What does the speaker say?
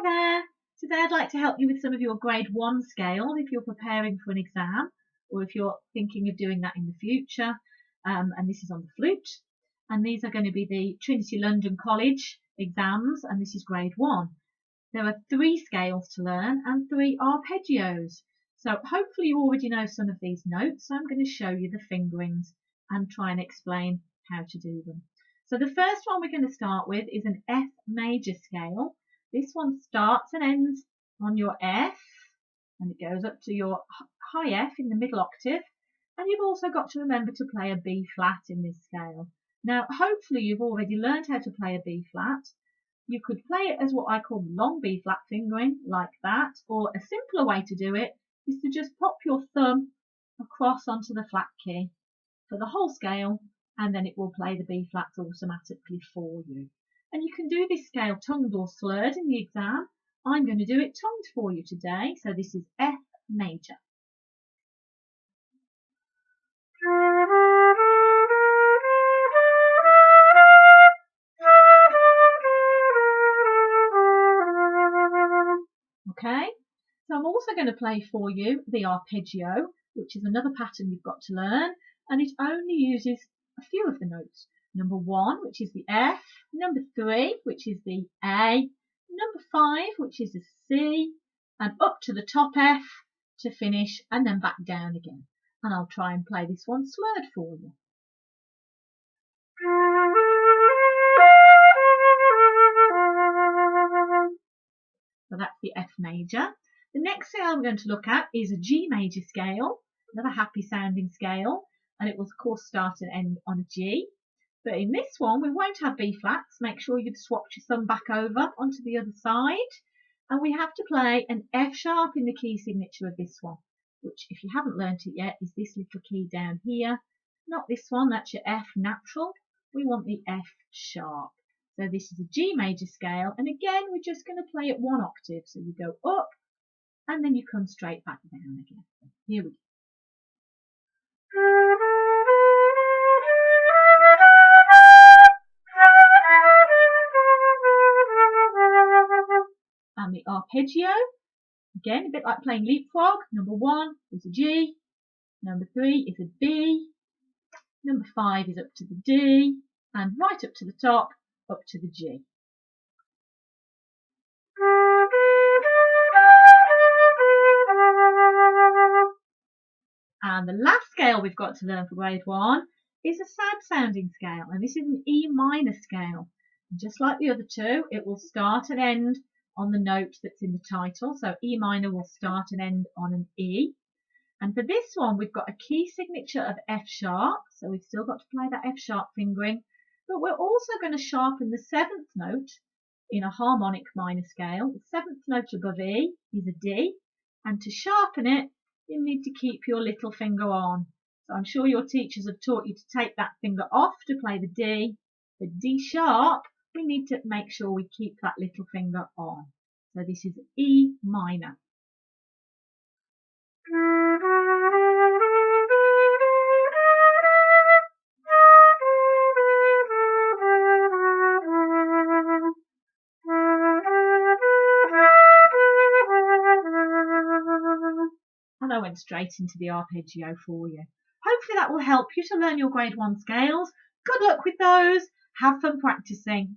Hi there. Today I'd like to help you with some of your grade 1 scales if you're preparing for an exam or if you're thinking of doing that in the future. And this is on the flute. And these are going to be the Trinity London College exams, and this is grade 1. There are 3 scales to learn and 3 arpeggios. So hopefully you already know some of these notes. So I'm going to show you the fingerings and try and explain how to do them. So the first one we're going to start with is an F major scale. This one starts and ends on your F, and it goes up to your high F in the middle octave. And you've also got to remember to play a B flat in this scale. Now, hopefully you've already learned how to play a B flat. You could play it as what I call long B flat fingering, like that, or a simpler way to do it is to just pop your thumb across onto the flat key for the whole scale, and then it will play the B flats automatically for you. And you can do this scale tongued or slurred in the exam. I'm going to do it tongued for you today. So this is F major. Okay, so I'm also going to play for you the arpeggio, which is another pattern you've got to learn, and it only uses a few of the notes. Number 1, which is the F, number 3, which is the A, number 5, which is the C, and up to the top F to finish, and then back down again. And I'll try and play this one slurred for you. So that's the F major. The next scale we're going to look at is a G major scale, another happy sounding scale, and it will of course start and end on a G. But in this one, we won't have B flats. Make sure you've swapped your thumb back over onto the other side. And we have to play an F sharp in the key signature of this one, which, if you haven't learnt it yet, is this little key down here. Not this one, that's your F natural. We want the F sharp. So this is a G major scale. And again, we're just going to play it 1 octave. So you go up and then you come straight back down again. Here we go. And the arpeggio, again, a bit like playing leapfrog. Number 1 is a G, number 3 is a B, number 5 is up to the D, and right up to the top, up to the G. And the last scale we've got to learn for grade 1 is a sad sounding scale, and this is an E minor scale. And just like the other two, it will start and end on the note that's in the title. So E minor will start and end on an E. And for this one, we've got a key signature of F sharp. So we've still got to play that F sharp fingering. But we're also going to sharpen the 7th note in a harmonic minor scale. The 7th note above E is a D. And to sharpen it, you need to keep your little finger on. So I'm sure your teachers have taught you to take that finger off to play the D. The D sharp, we need to make sure we keep that little finger on. So this is E minor. And I went straight into the arpeggio for you. Hopefully that will help you to learn your grade 1 scales. Good luck with those. Have fun practicing.